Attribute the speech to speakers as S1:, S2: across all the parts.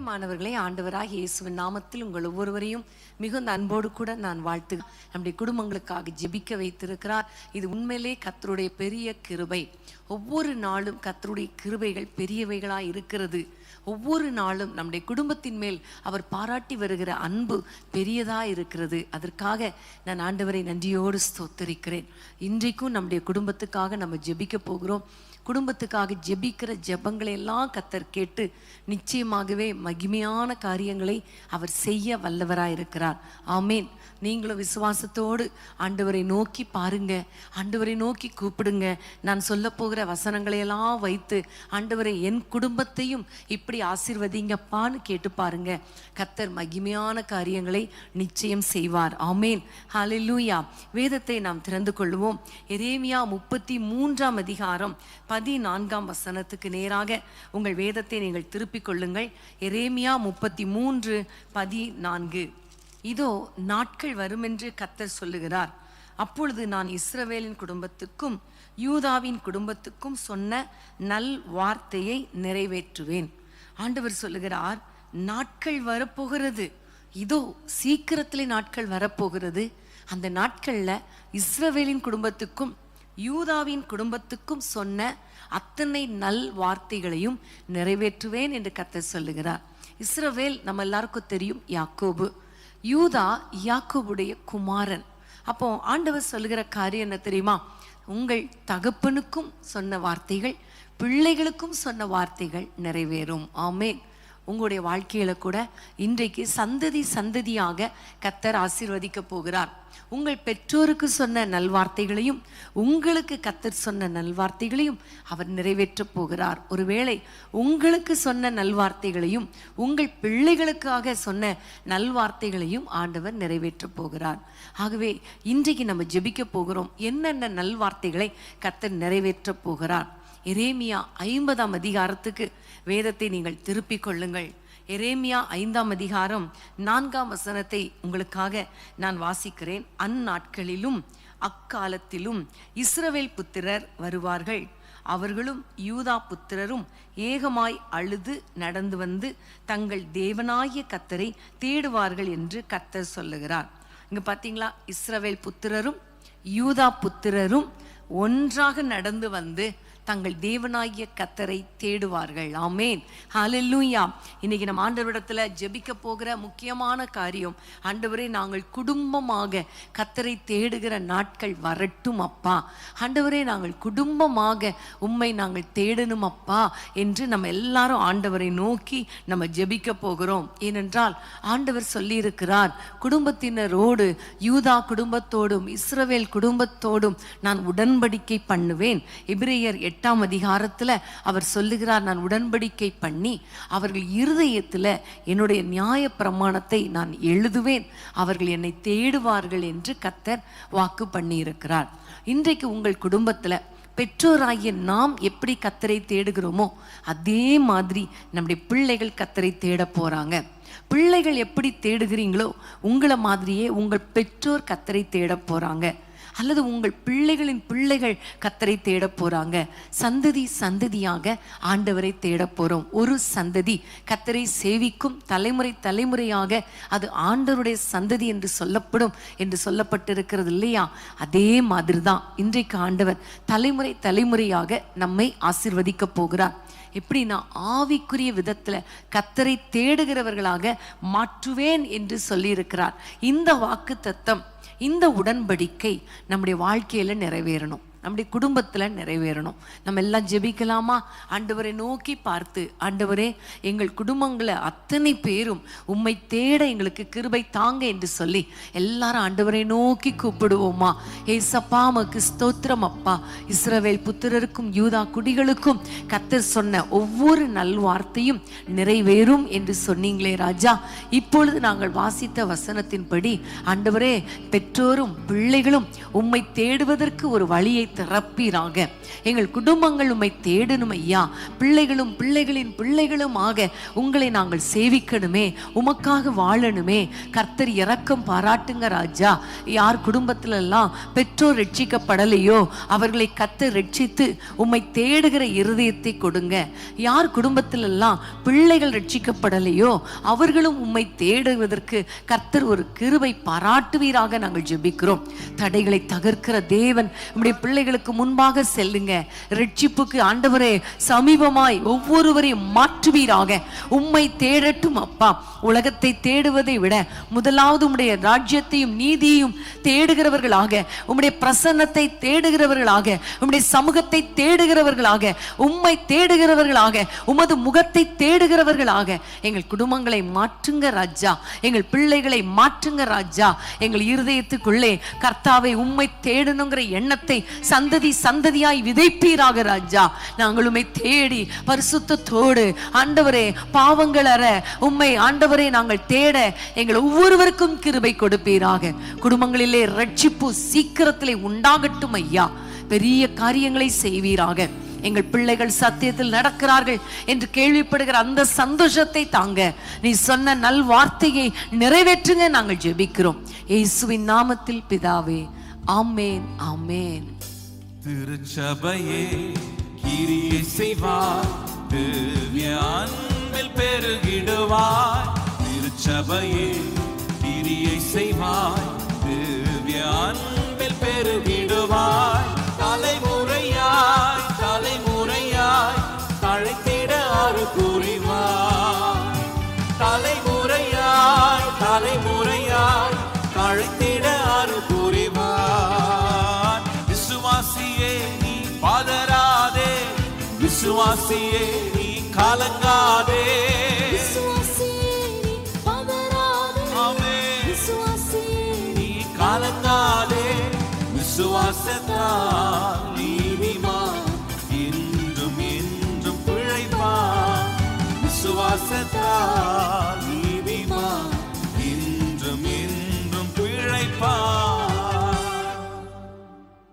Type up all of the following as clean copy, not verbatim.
S1: பிரியமானவர்களே, ஆண்டவராகிய இயேசுவின் நாமத்தில் உங்கள் ஒவ்வொருவரையும் மிகுந்த அன்போடு கூட நான் வாழ்த்து. நம்முடைய குடும்பங்களுக்காக ஜெபிக்க வைத்திருக்கிறார். இது உண்மையிலே கர்த்தருடைய பெரிய கிருபை. ஒவ்வொரு நாளும் கர்த்தருடைய கிருபைகள் பெரியவைகளாய் இருக்கிறது. ஒவ்வொரு நாளும் நம்முடைய குடும்பத்தின் மேல் அவர் பாராட்டி வருகிற அன்பு பெரியதாக இருக்கிறது. அதற்காக நான் ஆண்டவரை நன்றியோடு ஸ்தோத்தரிக்கிறேன். இன்றைக்கும் நம்முடைய குடும்பத்துக்காக நம்ம ஜெபிக்க போகிறோம். குடும்பத்துக்காக ஜெபிக்கிற ஜெபங்களை எல்லாம் கர்த்தர் கேட்டு நிச்சயமாகவே மகிமையான காரியங்களை அவர் செய்ய வல்லவராயிருக்கிறார். ஆமேன். நீங்களும் விசுவாசத்தோடு ஆண்டவரை நோக்கி பாருங்க, ஆண்டவரை நோக்கி கூப்பிடுங்க. நான் சொல்ல போகிற வசனங்களையெல்லாம் வைத்து ஆண்டவரை என் குடும்பத்தையும் இப்படி ஆசீர்வதிங்கப்பான்னு கேட்டு பாருங்க. கர்த்தர் மகிமையான காரியங்களை நிச்சயம் செய்வார். ஆமேன். ஹல்லேலூயா. வேதத்தை நாம் திறந்து கொள்வோம். எரேமியா 33ஆம் அதிகாரம் 14ஆம் வசனத்துக்கு நேராக உங்கள் வேதத்தை நீங்கள் திருப்பிக் கொள்ளுங்கள். எரேமியா 33:14. இதோ நாட்கள் வருமென்று கர்த்தர் சொல்லுகிறார். அப்பொழுது நான் இஸ்ரவேலின் குடும்பத்துக்கும் யூதாவின் குடும்பத்துக்கும் சொன்ன நல் வார்த்தையை நிறைவேற்றுவேன். ஆண்டவர் சொல்லுகிறார், நாட்கள் வரப்போகிறது. இதோ சீக்கிரத்திலே நாட்கள் வரப்போகிறது. அந்த நாட்கள்ல இஸ்ரவேலின் குடும்பத்துக்கும் யூதாவின் குடும்பத்துக்கும் சொன்ன அத்தனை நல் வார்த்தைகளையும் நிறைவேற்றுவேன் என்று கர்த்தர் சொல்லுகிறார். இஸ்ரவேல் நம்ம எல்லாருக்கும் தெரியும், யாக்கோபு. யூதா யாக்கோபுடைய குமாரன். அப்போ ஆண்டவர் சொல்லுகிற காரியம் என்ன தெரியுமா? உங்கள் தகப்பனுக்கும் சொன்ன வார்த்தைகள், பிள்ளைகளுக்கும் சொன்ன வார்த்தைகள் நிறைவேறும். ஆமேன். உங்களுடைய வாழ்க்கையில கூட இன்றைக்கு சந்ததி சந்ததியாக கர்த்தர் ஆசீர்வதிக்க போகிறார். உங்கள் பெற்றோருக்கு சொன்ன நல்வார்த்தைகளையும் உங்களுக்கு கர்த்தர் சொன்ன நல்வார்த்தைகளையும் அவர் நிறைவேற்றப் போகிறார். ஒருவேளை உங்களுக்கு சொன்ன நல்வார்த்தைகளையும் உங்கள் பிள்ளைகளுக்காக சொன்ன நல்வார்த்தைகளையும் ஆண்டவர் நிறைவேற்றப் போகிறார். ஆகவே இன்றைக்கு நம்ம ஜெபிக்க போகிறோம். என்னென்ன நல்வார்த்தைகளை கர்த்தர் நிறைவேற்றப் போகிறார்? எரேமியா 50ஆம் அதிகாரத்துக்கு வேதத்தை நீங்கள் திருப்பிக் கொள்ளுங்கள். எரேமியா 5ஆம் அதிகாரம் 4ஆம் வசனத்தை உங்களுக்காக நான் வாசிக்கிறேன். அந்நாட்களிலும் அக்காலத்திலும் இஸ்ரவேல் புத்திரர் வருவார்கள். அவர்களும் யூதா புத்திரரும் ஏகமாய் அழுது நடந்து வந்து தங்கள் தேவனாகிய கர்த்தரை தேடுவார்கள் என்று கர்த்தர் சொல்லுகிறார். இங்க பாத்தீங்களா? இஸ்ரவேல் புத்திரரும் யூதா புத்திரரும் ஒன்றாக நடந்து வந்து தங்கள் தேவனாகிய கர்த்தரை தேடுவார்கள். ஆமேன். ஹல்லேலூயா. இன்னைக்கு நம்ம ஆண்டவரிடத்துல ஜெபிக்க போகிற முக்கியமான காரியம், ஆண்டவரே நாங்கள் குடும்பமாக கர்த்தரை தேடுகிற நாட்கள் வரட்டும் அப்பா. ஆண்டவரே நாங்கள் குடும்பமாக உம்மை நாங்கள் தேடணும் அப்பா என்று நம்ம எல்லாரும் ஆண்டவரை நோக்கி நம்ம ஜெபிக்க போகிறோம். ஏனென்றால் ஆண்டவர் சொல்லி இருக்கிறார், குடும்பத்தினரோடு யூதா குடும்பத்தோடும் இஸ்ரவேல் குடும்பத்தோடும் நான் உடன்படிக்கை பண்ணுவேன். எபிரேயர் 8ஆம் அதிகாரத்துல அவர் சொல்லுகிறார், நான் உடன்படிக்கை பண்ணி அவர்கள் இருதயத்துல என்னுடைய நியாய பிரமாணத்தை நான் எழுதுவேன், அவர்கள் என்னை தேடுவார்கள் என்று கர்த்தர் வாக்கு பண்ணி இருக்கிறார். இன்றைக்கு உங்கள் குடும்பத்துல பெற்றோராகிய நாம் எப்படி கர்த்தரை தேடுகிறோமோ அதே மாதிரி நம்முடைய பிள்ளைகள் கர்த்தரை தேட போறாங்க. பிள்ளைகள் எப்படி தேடுகிறீங்களோ உங்களை மாதிரியே உங்கள் பெற்றோர் கர்த்தரை தேட போறாங்க. அல்லது உங்கள் பிள்ளைகளின் பிள்ளைகள் கர்த்தரை தேட போறாங்க. சந்ததி சந்ததியாக ஆண்டவரை தேட போறோம். ஒரு சந்ததி கர்த்தரை சேவிக்கும், தலைமுறை தலைமுறையாக அது ஆண்டவருடைய சந்ததி என்று சொல்லப்படும் என்று சொல்லப்பட்டிருக்கிறது இல்லையா? அதே மாதிரி தான் இன்றைக்கு ஆண்டவர் தலைமுறை தலைமுறையாக நம்மை ஆசீர்வதிக்க போகிறார். எப்படின்னா ஆவிக்குரிய விதத்துல கர்த்தரை தேடுகிறவர்களாக மாற்றுவேன் என்று சொல்லியிருக்கிறார். இந்த வாக்கு தத்தம், இந்த உடன்படிக்கை நம்முடைய வாழ்க்கையில நிறைவேறணும், நம்முடைய குடும்பத்துல நிறைவேறணும். நம்ம எல்லாம் ஜெபிக்கலாமா? ஆண்டவரை நோக்கி பார்த்து, ஆண்டவரே எங்கள் குடும்பங்களை அத்தனை பேரும் உம்மை தேட எங்களுக்கு கிருபை தாங்க என்று சொல்லி எல்லாரும் ஆண்டவரை நோக்கி கூப்பிடுவோமா? ஏசப்பா உமக்கு ஸ்தோத்திரம் அப்பா. இஸ்ரவேல் புத்திரருக்கும் யூதா குடிகளுக்கும் கர்த்தர் சொன்ன ஒவ்வொரு நல்வார்த்தையும் நிறைவேறும் என்று சொன்னீங்களே ராஜா. இப்பொழுது நாங்கள் வாசித்த வசனத்தின்படி ஆண்டவரே பெற்றோரும் பிள்ளைகளும் உம்மை தேடுவதற்கு ஒரு வழியை திறப்பீராக. எங்கள் குடும்பங்கள் உம்மை தேடணும் ஐயா. பிள்ளைகளும் பிள்ளைகளின் பிள்ளைகளுமாக உங்களை நாங்கள் சேவிக்கணுமே, உமக்காக வாழணுமே. கர்த்தர் இரக்கம் பாராட்டுங்க ராஜா. யார் குடும்பத்துல எல்லாம் பெற்றோர் ரட்சிக்கப்படலையோ அவர்களை கர்த்தர் ரட்சித்து உம்மை தேடுகிற இருதயத்தை கொடுங்க. யார் குடும்பத்துல எல்லாம் பிள்ளைகள் ரட்சிக்கப்படலையோ அவர்களும் உம்மை தேடுவதற்கு கர்த்தர் ஒரு கிருபை பாராட்டுவீராக நாங்கள் ஜெபிக்கிறோம். தடைகளை தகர்க்கிற தேவன் உம்முடைய பிள்ளைகளுக்கு முன்பாக செல்லுங்க. ரட்சிப்புக்கு ஆண்டவரே சமீபமாய் ஒவ்வொருவரையும் மாற்றுவீராக. உம்மை தேடட்டும் அப்பா. உலகத்தை தேடுவதை விட முதலாவது உம்முடைய ராஜ்யத்தையும் நீதியையும் தேடுகிறவர்களாக, உம்முடைய பிரசன்னத்தை தேடுகிறவர்களாக, உம்முடைய சமூகத்தை தேடுகிறவர்களாக, உம்மை தேடுகிறவர்களாக, உமது முகத்தை தேடுகிறவர்களாக எங்கள் குடும்பங்களை மாற்றுங்க ராஜா. எங்கள் பிள்ளைகளை மாற்றுங்க ராஜா. எங்கள் இருதயத்துக்குள்ளே கர்த்தாவை உம்மை தேடணுங்கிற எண்ணத்தை சந்ததி சந்ததியாய் விதைப்பீராக ராஜா. நாங்கள் உம்மை தேடி பரிசுத்தத்தோடு ஆண்டவரே பாவங்கள் அற உம்மை ஆண்டவரே நாங்கள் தேட எங்கள் ஒவ்வொருவருக்கும் கிருபை கொடுப்பீராக. குடும்பங்களிலே ரட்சிப்பு சீக்கிரத்திலே உண்டாகட்டும் ஐயா. பெரிய காரியங்களை செய்வீராக. எங்கள் பிள்ளைகள் சத்தியத்தில் நடக்கிறார்கள் என்று கேள்விப்படுகிற அந்த சந்தோஷத்தை தாங்க. நீ சொன்ன நல் வார்த்தையை நிறைவேற்றுங்க நாங்கள் ஜெபிக்கிறோம் இயேசுவின் நாமத்தில் பிதாவே, ஆமேன் ஆமேன்.
S2: திருச்சபையே கிரியை செய்வார், திவ்ய அன்பில் பெருகிடுவார். திருச்சபையே கிரியை செய்வார், திவ்ய அன்பில் பெருகிடுவார். தலைமுறையாய் தலைமுறையாய் தழைத்திட அருள் புரிவார். தலைமுறையாய் தலைமுறையாய் தழைத்திட அருள் புரிவார். விசுவாசியே நீ பதறாதே, விசுவாசியே நீ கலங்காதே. நீ கலங்காதே. விசுவாசத்தால் நீதிமான் என்றும் என்றும் பிழைப்பான். விசுவாசத்தால் நீதிமான் என்றும் என்றும் பிழைப்பான்.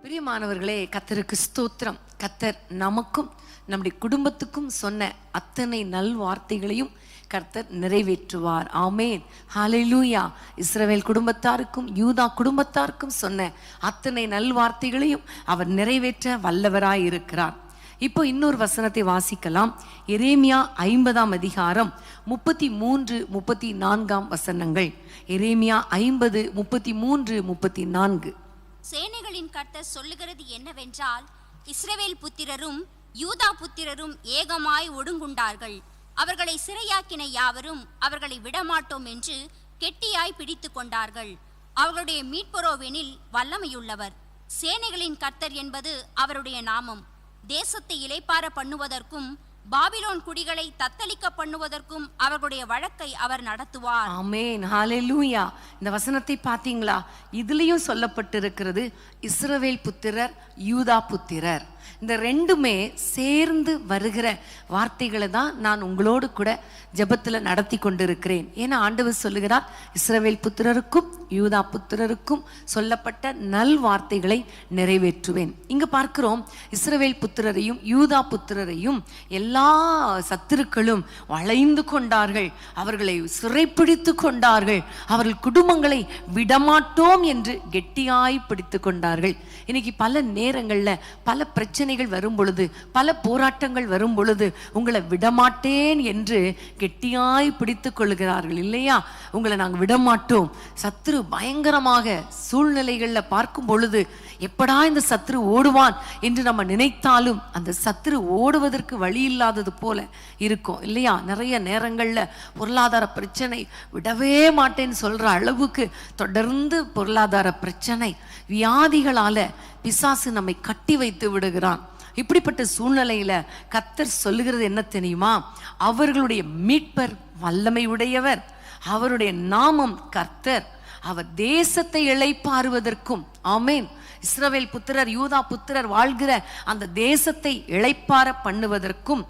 S1: பிரியமானவர்களே, கர்த்தருக்கு ஸ்தோத்திரம். கர்த்தர் நமக்கும் நம்முடைய குடும்பத்துக்கும் சொன்ன அத்தனை நல் வார்த்தைகளையும் கர்த்தர் நிறைவேற்றுவார். ஆமேன், ஹல்லேலூயா. இஸ்ரவேல் குடும்பத்தாருக்கும் யூதா குடும்பத்தாருக்கும் சொன்ன அத்தனை நல்வார்த்தைகளையும் அவர் நிறைவேற்ற வல்லவராய் இருக்கிறார். இப்போ இன்னொரு வசனத்தை வாசிக்கலாம். எரேமியா 50ஆம் அதிகாரம் 33, 34 வசனங்கள். எரேமியா 50, 33, 34.
S3: சேனைகளின் கர்த்தர் சொல்லுகிறது என்னவென்றால், இஸ்ரவேல் புத்திரரும் யூதா புத்திரரும் ஏகமாய் ஒடுங்குண்டார்கள். அவர்களை சிறையாக்கின யாவரும் அவர்களை விடமாட்டோம் என்று கெட்டியாய் பிடித்து கொண்டார்கள். அவர்களுடைய மீட்பரோவெனில் வல்லமையுள்ளவர். சேனைகளின் கர்த்தர் என்பது அவருடைய நாமம். தேசத்தை இளைப்பார பண்ணுவதற்கும் பாபிலோன் குடிகளை தத்தளிக்க பண்ணுவதற்கும் அவர்களுடைய வழக்கை அவர் நடத்துவார்.
S1: ஆமென், ஹல்லேலூயா. இந்த வசனத்தை பார்த்தீங்களா? இதுலயும் சொல்லப்பட்டிருக்கிறது இஸ்ரவேல் புத்திரர், யூதா புத்திரர். இந்த ரெண்டுமே சேர்ந்து வருகிற வார்த்தைகளை தான் நான் உங்களோடு கூட ஜெபத்தில் நடத்தி கொண்டிருக்கிறேன். ஏன்னா ஆண்டவர் சொல்லுகிறார், இஸ்ரவேல் புத்திரருக்கும் யூதா புத்திரருக்கும் சொல்லப்பட்ட நல் வார்த்தைகளை நிறைவேற்றுவேன். இங்க பார்க்கிறோம், இஸ்ரவேல் புத்திரரையும் யூதா புத்திரரையும் எல்லா சத்துருக்களும் வளைந்து கொண்டார்கள், அவர்களை சிறைப்பிடித்து கொண்டார்கள், அவர்கள் குடும்பங்களை விடமாட்டோம் என்று கெட்டியாய் பிடித்து கொண்டார்கள். இன்னைக்கு பல நேரங்கள்ல பல பிரச்சனைகள் வரும் பொழுது, பல போராட்டங்கள் வரும் பொழுது உங்களை விடமாட்டேன் என்று கெட்டியாய் பிடித்து கொள்கிறார்கள் இல்லையா? உங்களை நாங்கள் விடமாட்டோம். சத்துரு பயங்கரமாக சூழ்நிலைகள்ல பார்க்கும் பொழுது எப்படா இந்த சத்துரு ஓடுவான் என்று நம்ம நினைத்தாலும் அந்த சத்துரு ஓடுவதற்கு வழி இல்லாதது போல இருக்கும் இல்லையா? நிறைய நேரங்கள்ல பொருளாதார பிரச்சனை, விடவே மாட்டேன்னு சொல்ற அளவுக்கு தொடர்ந்து பொருளாதார பிரச்சனை, வியாதிகளால பிசாசு நம்மை கட்டி வைத்து விடுகிறான். இப்படிப்பட்ட சூழ்நிலையில கர்த்தர் சொல்லுகிறது என்ன தெரியுமா? அவர்களுடைய மீட்பர் வல்லமை உடையவர், அவருடைய நாமம் கர்த்தர். அவர் தேசத்தை இளைப்பாறுவதற்கும் ஆமேன். இஸ்ரவேல் புத்திரர் யூதா புத்திரர் வாழ்கிற அந்த தேசத்தை இளைப்பார பண்ணுவதற்கும்,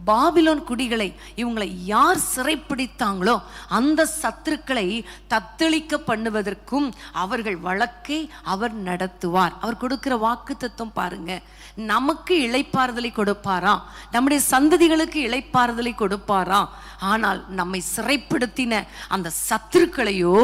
S1: பாபிலோன் குடிகளை இவங்களை யார் சிறைப்பிடித்தாங்களோ அந்த சத்துருக்களை தத்தளிக்க பண்ணுவதற்கும் அவர்கள் வழக்கை அவர் நடத்துவார். அவர் கொடுக்கிற வாக்குத்தத்தம் பாருங்க, நமக்கு இளைப்பாறுதலை கொடுப்பாராம், நம்முடைய சந்ததிகளுக்கு இளைப்பாறுதலை கொடுப்பாராம். ஆனால் நம்மை சிறைப்படுத்தின அந்த சத்துருக்களையோ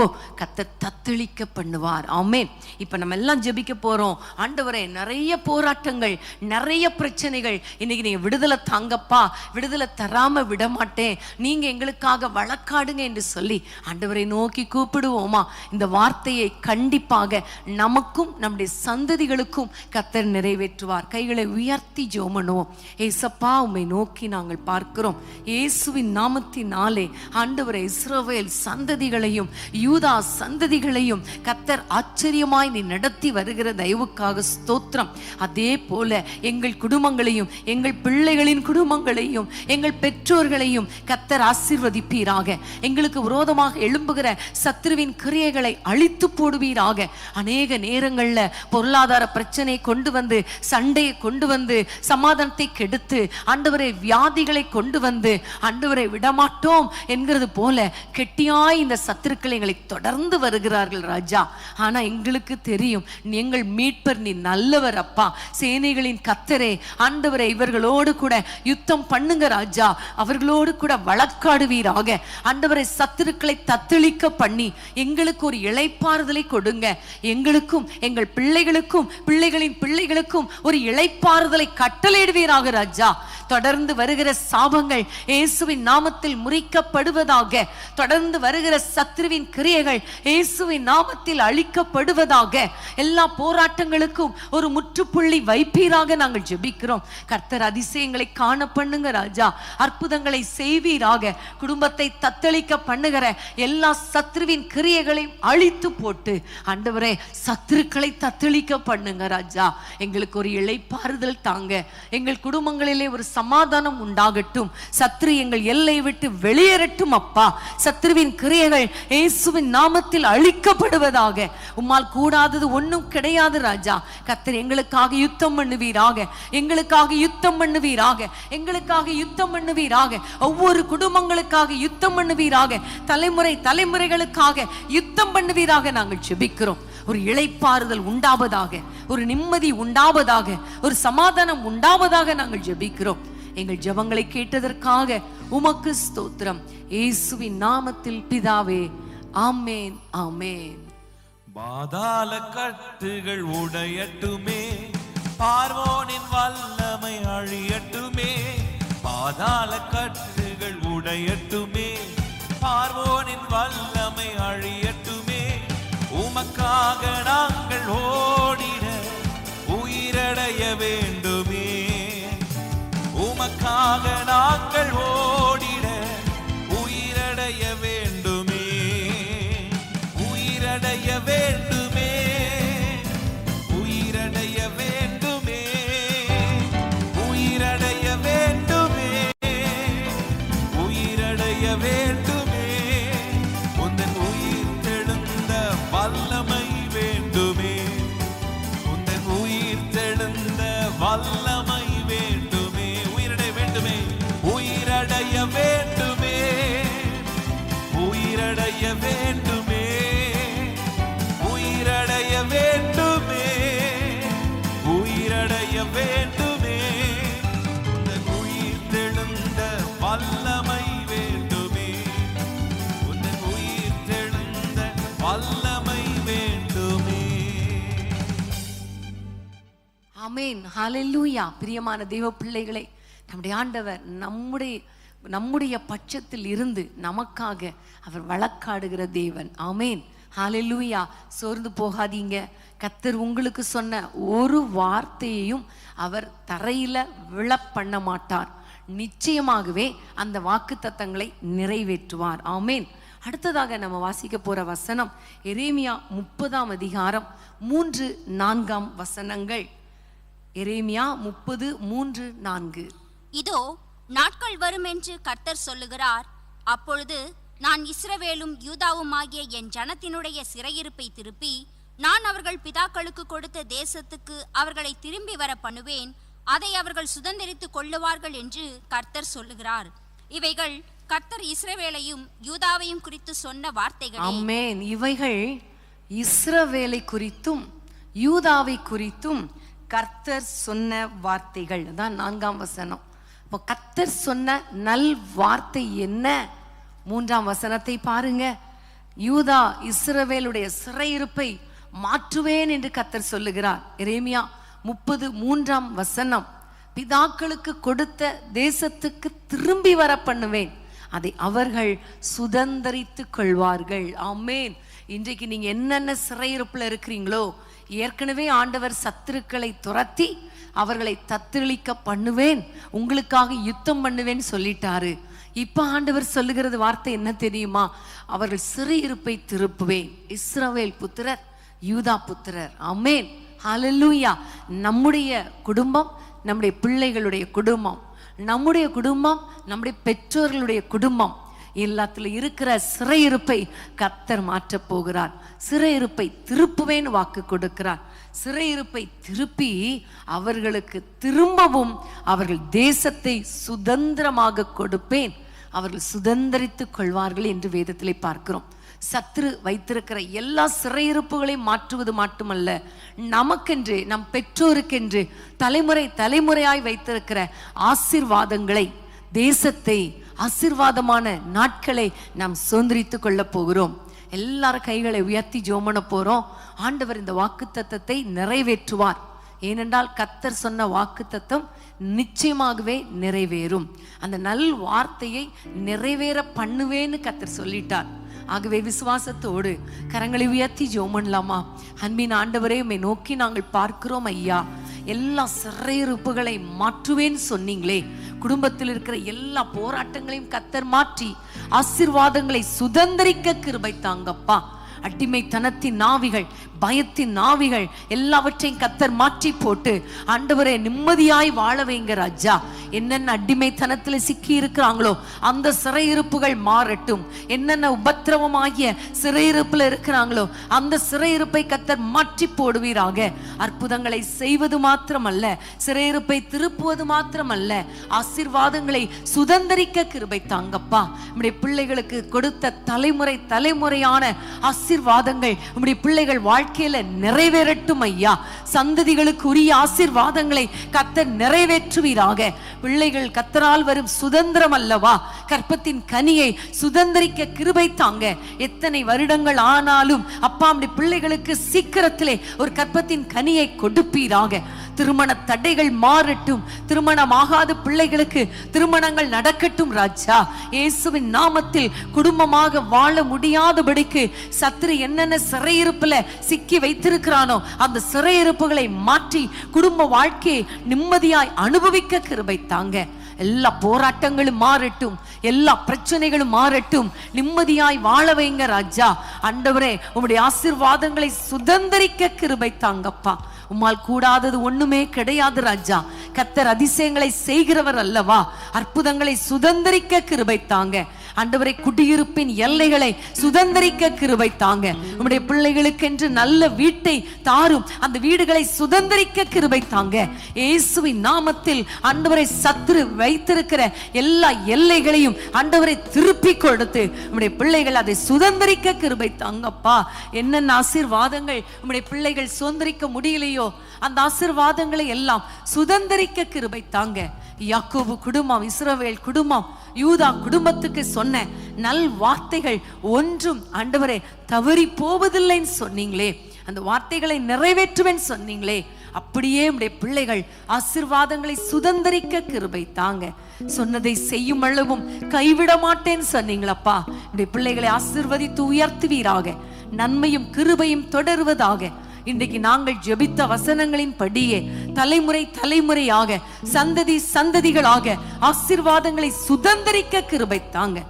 S1: கர்த்தர் தத்தளிக்க பண்ணுவார். ஆமென். இப்ப நம்ம எல்லாம் ஜெபிக்க போறோம். ஆண்டவரே, நிறைய போராட்டங்கள், நிறைய பிரச்சனைகள், இன்னைக்கு நீங்க விடுதலை தாங்கப்பா, விடுதலை தராம விட மாட்டேன், நீங்க எங்களுக்காக வழக்காடுங்க என்று சொல்லி ஆண்டவரை நோக்கி கூப்பிடுவோமா? இந்த வார்த்தையை கண்டிப்பாக நமக்கும் நம்முடைய சந்ததிகளுக்கும் கர்த்தர் நிறைவேற்றுவார். கைகளை உயர்த்தி ஜெபம் பண்ணுவோம். ஏசப்பா, உம்மை நோக்கி நாங்கள் பார்க்கிறோம். இயேசுவின் நாமத்தினாலே ஆண்டவரே, இஸ்ரவேல் சந்ததிகளையும் யூதா சந்ததிகளையும் கர்த்தர் ஆச்சரியமாய் நீ நடத்தி வருகிற தயவுக்காக ஸ்தோத்திரம். அதே போல எங்கள் குடும்பங்களையும் எங்கள் பிள்ளைகளின் குடும்பங்களையும் எங்கள் பெற்றோர்களையும் கர்த்தர் ஆசீர்வதிப்பீராக. எங்களுக்கு விரோதமாக எழும்புகிற சத்துருவின் கிரியைகளை அழித்து போடுவீராக. அநேக நேரங்கள்ல பொருளாதார பிரச்சனை கொண்டு வந்து, சண்டையை கொண்டு வந்து, சமாதானத்தை கெடுத்து, ஆண்டவரை வியாதிகளை கொண்டு வந்து, ஆண்டவரை விடமாட்டோம் என்கிறது போல கெட்டியாய் இந்த சத்துருக்களை எங்களை தொடர்ந்து வருகிறார்கள் ராஜா. ஆனா எங்களுக்கு தெரியும், எங்கள் மீட்பர் நீ நல்லவர் அப்பா, சேனைகளின் கர்த்தரே. ஆண்டவரை, இவர்களோடு கூட யுத்தம் பண்ணுங்க ராஜா, அவர்களோடு கூட வழக்காடுவீராக. ஆண்டவரை, சத்துருக்களை தத்தளிக்க பண்ணி எங்களுக்கு ஒரு இளைப்பாறுதலை கொடுங்க. எங்களுக்கும் எங்கள் பிள்ளைகளுக்கும் பிள்ளைகளின் பிள்ளைகளுக்கும் ஒரு இளைப்பாறுதலை கட்டளையிடுவீராக ராஜா. தொடர்ந்து வருகிற சாபங்கள் இயேசுவின் நாமத்தில் முறிக்கப்படுவதாக. தொடர்ந்து வருகிற சத்துருவின் கிரியைகள் இயேசுவின் நாமத்தில் அழிக்கப்படுவதாக. எல்லா போராட்டங்களுக்கும் ஒரு முற்றுப்புள்ளி வைப்பீராக நாங்கள் ஜெபிக்கிறோம். கர்த்தர் அதிசயங்களை காண பண்ணுங்க ராஜா, அற்புதங்களை செய்வீராக. குடும்பத்தை தத்தளிக்க பண்ணுகிற எல்லா சத்துருவின் கிரியைகளையும் அழித்து போட்டு ஆண்டவரே, சத்துருக்களை தத்தளிக்க பண்ணுங்க ராஜா. எங்களுக்கு ஒரு இளைப்பாறுதல் தாங்க. எங்கள் குடும்பங்களிலே ஒரு சமாதானம் உண்டாகட்டும். சத்ரு எங்கள் எல்லை விட்டு வெளியேறட்டும் அப்பா. சத்ருவின் கிரியைகள் இயேசுவின் நாமத்தில் அழிக்கப்படுவதாக. உம்மால் கூடாதது ஒன்றும் கிடையாது ராஜா. கர்த்தர் எங்களுக்காக யுத்தம் பண்ணுவீராக, எங்களுக்காக யுத்தம் பண்ணுவீராக, எங்களுக்காக யுத்தம் பண்ணுவீராக. ஒவ்வொரு குடும்பங்களுக்காக யுத்தம் பண்ணுவீராக, தலைமுறை தலைமுறைகளுக்காக யுத்தம் பண்ணுவீராக. நாங்கள் ஜெபிக்கிறோம். ஒரு இளைப்பாறுதல் உண்டாவதாக, ஒரு நிம்மதி உண்டாவதாக, ஒரு சமாதானம் உண்டாவதாக நாங்கள் ஜெபிக்கிறோம். எங்கள் ஜெபங்களை கேட்டதற்காக உமக்கு ஸ்தோத்திரம். இயேசுவின் நாமத்தில் பிதாவே, ஆமென், ஆமென்.
S2: பாதாள கட்டுகள் உடையட்டுமே, பார்வோனின் வல்லமை அழியட்டுமே. பாதாள கட்டுகள் உடையட்டுமே, பார்வோனின் வல்லமை அழியட்டுமே. உமக்காக நாங்கள் ஓடிட உயிரடைய வேண்டுமே. உமக்காக நாங்கள் ஓடிட உயிரடைய வேண்டுமே. உயிரடைய வேண்டுமே, உயிரடைய வேண்டுமே, உயிரடைய வேண்டுமே, உயிரடைய வேண்டுமே. உந்தன் உயிர் தெழுந்த வல்லமை வேண்டுமே, உந்தன் உயிர் தெழுந்த வல்லமை வேண்டுமே. உயிரடைய வேண்டுமே, உயிரடைய வேண்டுமே, உயிரடைய வேண்டுமே, உயிரடைய வேண்டுமே, உயிரடைய வேண்டுமே. உந்தன் உயிர் தெழுந்த வல்லமை வேண்டுமே, உந்தன் உயிர் தெழுந்த வல்லமை வேண்டுமே.
S1: ஆமென், ஹல்லேலூயா. பிரியமான தேவ பிள்ளைகளே, நம்முடைய ஆண்டவர் நம்முடைய பட்சத்தில் இருந்து நமக்காக அவர் வழக்காடுகிற தேவன். ஆமென், ஹல்லேலூயா. சோர்ந்து போகாதீங்க. கர்த்தர் உங்களுக்கு சொன்ன ஒரு வார்த்தையையும் அவர் தரையில விழ பண்ண மாட்டார். நிச்சயமாகவே அந்த வாக்குத்தத்தங்களை நிறைவேற்றுவார். ஆமென். அடுத்ததாக நம்ம வாசிக்க போற வசனம் எரேமியா 30ஆம் அதிகாரம் 3-4 வசனங்கள். எரேமியா 30:3-4.
S3: இதோ நாட்கள் வரும் என்று கர்த்தர் சொல்லுகிறார். அப்பொழுது நான் இஸ்ரவேலும் யூதாவுமாகிய என் ஜனத்தினுடைய சிறையிருப்பை திருப்பி நான் அவர்கள் பிதாக்களுக்கு கொடுத்த தேசத்துக்கு அவர்களை திரும்பி வர பண்ணுவேன், அதை அவர்கள் சுதந்தரித்துக் கொள்ளுவார்கள் என்று கர்த்தர் சொல்லுகிறார். இவைகள் கர்த்தர் இஸ்ரவேலையும் யூதாவையும் குறித்து சொன்ன வார்த்தைகள்.
S1: ஆமென். இவைகள் இஸ்ரவேலை குறித்தும் யூதாவை குறித்தும் கர்த்தர் சொன்ன வார்த்தைகள். அதான் 4ஆம் வசனம். இப்போ கர்த்தர் சொன்ன நல் வார்த்தை என்ன? 3ஆம் வசனத்தை பாருங்க. யூதா இஸ்ரவேலுடைய சிறையிருப்பை மாற்றுவேன் என்று கர்த்தர் சொல்லுகிறார். எரேமியா 33ஆம் வசனம், பிதாக்களுக்கு கொடுத்த தேசத்துக்கு திரும்பி வர பண்ணுவேன், அதை அவர்கள் சுதந்தரித்துக் கொள்வார்கள். ஆமென். இன்றைக்கு நீங்க என்னென்ன சிறையிருப்புல இருக்கிறீங்களோ, ஏற்கனவே ஆண்டவர் சத்துருக்களை துரத்தி அவர்களை தத்தளிக்க பண்ணுவேன், உங்களுக்காக யுத்தம் பண்ணுவேன் சொல்லிட்டாரு. இப்ப ஆண்டவர் சொல்லுகிறது வார்த்தை என்ன தெரியுமா? அவர்கள் சிறையிருப்பை திருப்புவேன். இஸ்ரவேல் புத்திரர், யூதா புத்திரர். ஆமென். ஹல்லேலூயா. நம்முடைய குடும்பம், நம்முடைய பிள்ளைகளுடைய குடும்பம், நம்முடைய குடும்பம், நம்முடைய பெற்றோர்களுடைய குடும்பம், எல்லாத்துல இருக்கிற சிறையிருப்பை கர்த்தர் மாற்றப் போகிறார். சிறையிருப்பை திருப்புவேன் வாக்கு கொடுக்கிறார். சிறையிருப்பை திருப்பி அவர்களுக்கு திரும்பவும் அவர்கள் தேசத்தை சுதந்திரமாக கொடுப்பேன், அவர்கள் சுதந்திரித்துக் கொள்வார்கள் என்று வேதத்திலே பார்க்கிறோம். சத்துரு வைத்திருக்கிற எல்லா சிறையிருப்புகளையும் மாற்றுவது மட்டுமல்ல, நமக்கென்று, நம் பெற்றோருக்கென்று தலைமுறை தலைமுறையாய் வைத்திருக்கிற ஆசீர்வாதங்களை, தேசத்தை, ஆசீர்வாதமான நாட்களை நாம் சுதந்திரித்துக் கொள்ள போகிறோம். எல்லாரும் கைகளை உயர்த்தி ஜெபம் பண்ண போறோம். ஆண்டவர் இந்த வாக்குத்தத்தத்தை நிறைவேற்றுவார். ஏனென்றால் கர்த்தர் சொன்ன வாக்குத்தத்தம் நிச்சயமாகவே நிறைவேறும். அந்த நல் வார்த்தையை நிறைவேற பண்ணுவேன்னு கர்த்தர் சொல்லிட்டார். ஆகவே விசுவாசத்தோடு கரங்களை உயர்த்தி ஜெபம் பண்ணலாமா? அன்பின் ஆண்டவரே, உம்மை நோக்கி நாங்கள் பார்க்கிறோம் ஐயா. எல்லா சிறையிருப்புகளை மாற்றுவேன்னு சொன்னீங்களே, குடும்பத்தில் இருக்கிற எல்லா போராட்டங்களையும் கர்த்தர் மாற்றி ஆசீர்வாதங்களை சுதந்தரிக்க கிருபை தாங்கப்பா. அடிமைத்தனத்தின் நாவிகள், பயத்தின் நாவிகள் எல்லாவற்றையும் கர்த்தர் மாற்றி போட்டு ஆண்டவரே நிம்மதியாய் வாழ வைங்க ராஜா. என்னென்ன அடிமைத்தனத்துல சிக்கி இருக்கிறாங்களோ அந்த சிறையிருப்புகள் மாறட்டும். என்னென்ன உபத்திரவமாகிய சிறையிருப்புல இருக்கிறாங்களோ அந்த சிறையிருப்பை கர்த்தர் மாற்றி போடுவீராக. அற்புதங்களை செய்வது மாத்திரமல்ல, சிறையிருப்பை திருப்புவது மாத்திரமல்ல, ஆசீர்வாதங்களை சுதந்தரிக்க கிருபை தாங்கப்பா. நம்முடைய பிள்ளைகளுக்கு கொடுத்த தலைமுறை தலைமுறையான ஆசீர்வாதங்கள் நம்முடைய பிள்ளைகள் வாழ்க்கையில நிறைவேறட்டும் ஐயா. சந்ததிகளுக்கு உரிய ஆசீர்வாதங்களை கர்த்தர் நிறைவேற்றுவீராக. பிள்ளைகள் கர்த்தரால் வரும் சுதந்திரம் அல்லவா, கற்பத்தின் கனியை சுதந்தரிக்க கிருபை தாங்க. எத்தனை வருடங்கள் ஆனாலும் அப்பா, நம்முடைய பிள்ளைகளுக்கு சீக்கிரத்திலே ஒரு கற்பத்தின் கனியை கொடுப்பீராக. திருமண தடைகள் மாறட்டும். திருமணமாகாத பிள்ளைகளுக்கு திருமணங்கள் நடக்கட்டும் ராஜா. இயேசுவின் நாமத்தில் குடும்பமாக வாழ முடியாதபடிக்கு சத்துரு என்னென்ன சிறையிருப்புல சிக்கி வைத்திருக்கிறானோ அந்த சிறையிருப்புகளை மாற்றி குடும்ப வாழ்க்கையை நிம்மதியாய் அனுபவிக்க கிருபை தாங்க. எல்லா போராட்டங்களும் மாறட்டும், எல்லா பிரச்சனைகளும் மாறட்டும். நிம்மதியாய் வாழ வைங்க ராஜா. ஆண்டவரே, உம்முடைய ஆசீர்வாதங்களை சுதந்தரிக்க கிருபை தாங்கப்பா. உம்மால் கூடாதது ஒண்ணுமே கிடையாது ராஜா. கர்த்தர் அதிசயங்களை செய்கிறவர் அல்லவா. அற்புதங்களை சுதந்தரிக்க கிருபை தாங்க. ஆண்டவரை, குடியிருப்பின் எல்லைகளை சுதந்தரிக்க கிருபை தாங்க. உம்முடைய பிள்ளைகளுக்கென்று நல்ல வீட்டை தாரும், அந்த வீடுகளை சுதந்தரிக்க கிருபை தாங்க. இயேசுவின் நாமத்தில் ஆண்டவரை, சத்துரு வைத்திருக்கிற எல்லா எல்லைகளையும் ஆண்டவரை திருப்பி கொடுத்து உம்முடைய பிள்ளைகள் அதை சுதந்தரிக்க கிருபை தாங்கப்பா. என்னென்ன ஆசீர்வாதங்கள் உம்முடைய பிள்ளைகள் சுதந்தரிக்க முடியலையோ அந்த ஆசீர்வாதங்களை எல்லாம் சுதந்தரிக்க கிருபை தாங்க. யாக்கோபு குடும்பம், இஸ்ரவேல் குடும்பம், யூதா குடும்பத்துக்கு சொன்ன நல் வார்த்தைகள் ஒன்றும் ஆண்டவரே தவறி போவதில்லைன்னு சொன்னீங்களே, அந்த வார்த்தைகளை நிறைவேற்றுவேன்னு சொன்னீங்களே, அப்படியே உம்முடைய பிள்ளைகள் ஆசீர்வாதங்களை சுதந்தரிக்க கிருபை தாங்க. சொன்னதை செய்யும் அளவும் கைவிட மாட்டேன்னு சொன்னீங்களப்பா. உம்முடைய பிள்ளைகளை ஆசீர்வதித்து உயர்த்துவீராக. நன்மையும் கிருபையும் தொடருவதாக. இன்றைக்கு நாங்கள் ஜெபித்த வசனங்களின் படியே தலைமுறை தலைமுறையாக, சந்ததி சந்ததிகளாக ஆசீர்வாதங்களை சுதந்தரிக்க கிருபை தாங்க.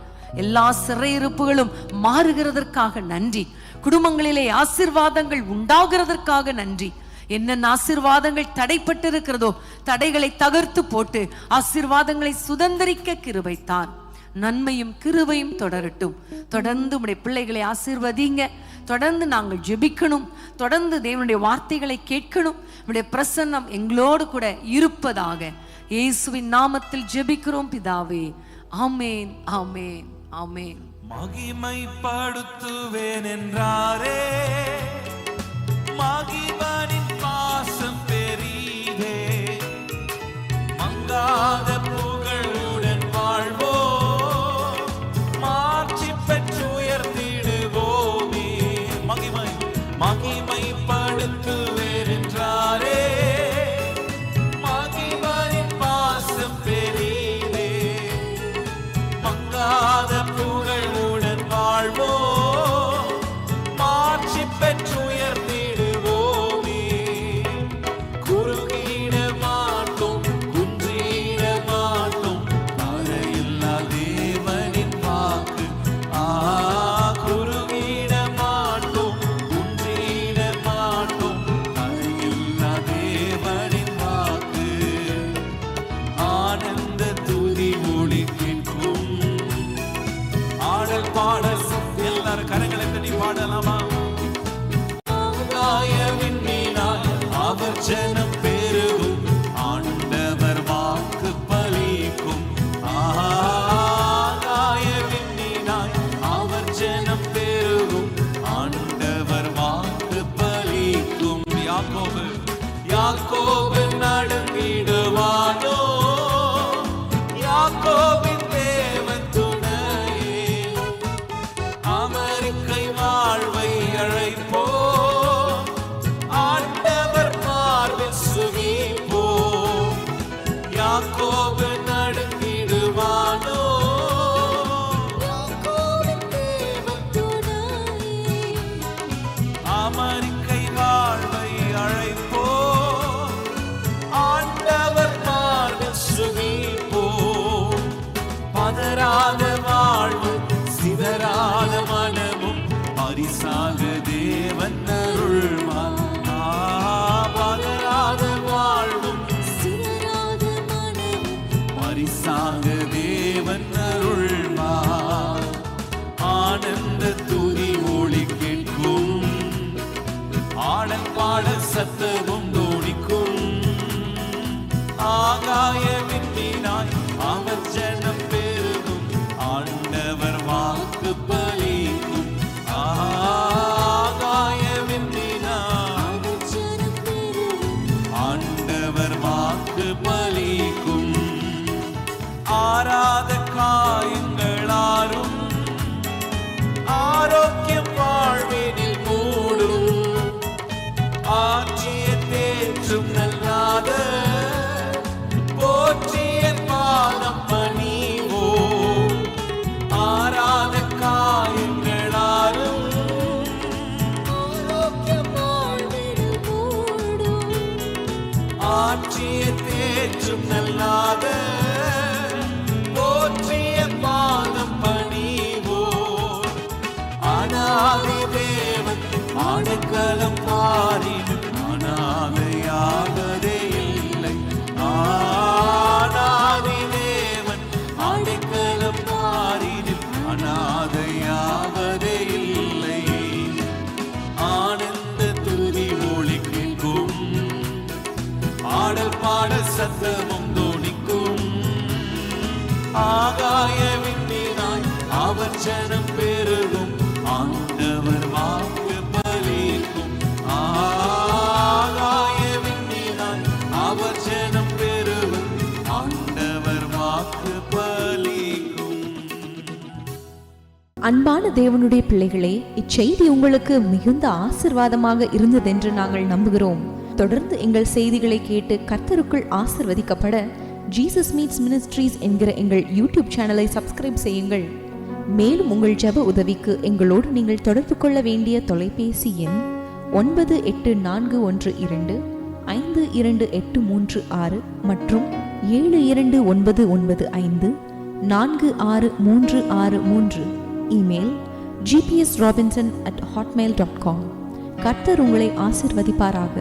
S1: எல்லா சிறையிருப்புகளும் மாறுகிறதற்காக நன்றி. குடும்பங்களிலே ஆசீர்வாதங்கள் உண்டாகிறதற்காக நன்றி. என்னென்ன ஆசீர்வாதங்கள் தடைப்பட்டிருக்கிறதோ தடைகளை தகர்த்து போட்டு ஆசீர்வாதங்களை சுதந்தரிக்க கிருபை தான். நன்மையும் கிருபையும் தொடரட்டும். தொடர்ந்து உம்முடைய பிள்ளைகளை ஆசீர்வதிங்க. தொடர்ந்து நாங்கள் ஜெபிக்கணும். தொடர்ந்து தேவனுடைய வார்த்தைகளை கேட்கணும். உம்முடைய பிரசன்னம் எங்களோடு கூட இருப்பதாக இயேசுவின் நாமத்தில் ஜெபிக்கிறோம் பிதாவே. ஆமேன், ஆமேன், ஆமேன்.
S2: மகிமைப்படுத்துவேன் என்றாரே, மகிமனின் பாசம் பெரிதே, மங்காத புகழுடன் வாழ்வோ, மாட்சி பெற்று உயர்த்திடுவோமே. மகிமைப்படுத்துவேன் என்றாரே, மகிமனின் பாசம் பெரிதே, மங்காத புகழுடன் வாழ்வோ, மாட்சி பெற்று உயர்த்திடுவோமே. குறுகிட மாட்டோம், குன்றிட மாட்டோம், தரையில்லா தேவனின் வாக்கு. குறுகிட மாட்டோம், குன்றிட மாட்டோம், தரையில்லா தேவனின் வாக்கு. ஆனந்த துதி ஒளி கேட்கும், ஆடல் பாடல் எல்லாரும் கரங்களை தட்டி பாடலாமா? ஆகாய விண்மீனாய் அவர் ஜனம் பெருகும், ஆண்டவர் வாக்கு பலிக்கும். ஆகாய விண்மீனாய் அவர் ஜனம் பெருகும், ஆண்டவர் வாக்கு பலிக்கும். யாக்கோபு நடுங்கிடுவானோ, யாக்கோபின் தேவன் துணையே. அமெரிக்கை வாழ்வை அழைப்போ, ஆண்டவர் பார்வில் சுகிப்போ. யாக்கோபு நடுங்கிடுவானோ, அமெரிக்கை வாழ்வை அழைப்போ, ஆண்டவர் பார்வில் சுகிப்போ. பதறாத வாழ்வு, சிதறாத மனமும், பரிசாக தேவன் அருள்வார். பதறாத வாழ்வும், பரிசாக தேவன் அருள்வார். ஆனந்த துதி ஒளி கேட்கும், ஆடல் பாடல் சத்தமும் தோணிக்கும். ஆகாய விண்மீனாய் அவர் ஜனம் பெருகும், ஆண்டவர் வாக்கு பலிக்கும். ஆகாய விண்மீனாய் ஆண்டவர் வாக்கு பலிக்கும். ஆராத காயங்களாரும் ஆரோக்கியம் வாழ்வினில் மூடும், ஆற்றிய தேற்றும் நல்லாத போற்றிய பாதம் பணிவோ. ஆராத காயங்களாரும் ஆற்றிய தேற்றும் நல்லாத போற்றிய பாதம் பணிவோ. அநாதி தேவன் ஆடைக்கலம் பாரினும் அநாதையாகதே இல்லை. அநாதி தேவன் ஆடைக்கலம் பாரினும் அநாதையாகதே இல்லை. ஆனந்த துதி ஒளி கேட்கும், ஆடல் பாடல் சத்தமும் தோணிக்கும். ஆகாய விண்மீனாய் அவர் ஜனம் பெருகும், ஆண்டவர் வாக்கு பலிக்கும். ஆகாய விண்மீனாய் அவர் ஜனம் பெருகும், ஆண்டவர் வாக்கு பலிக்கும்.
S4: அன்பான தேவனுடைய பிள்ளைகளே, இச்செய்தி உங்களுக்கு மிகுந்த ஆசீர்வாதமாக இருந்ததென்று நாங்கள் நம்புகிறோம். தொடர்ந்து எங்கள் செய்திகளை கேட்டு கர்த்தருக்குள் ஆசீர்வதிக்கப்பட ஜீசஸ் மீட்ஸ் மினிஸ்ட்ரீஸ் என்கிற எங்கள் யூடியூப் சேனலை சப்ஸ்கிரைப் செய்யுங்கள். மேலும் உங்கள் ஜெப உதவிக்கு எங்களோடு நீங்கள் தொடர்பு கொள்ள வேண்டிய தொலைபேசி எண் 9842252836 மற்றும் 7299546363. Email gpsrobinson@hotmail.com. கர்த்தர் உங்களை ஆசீர்வதிப்பாராக.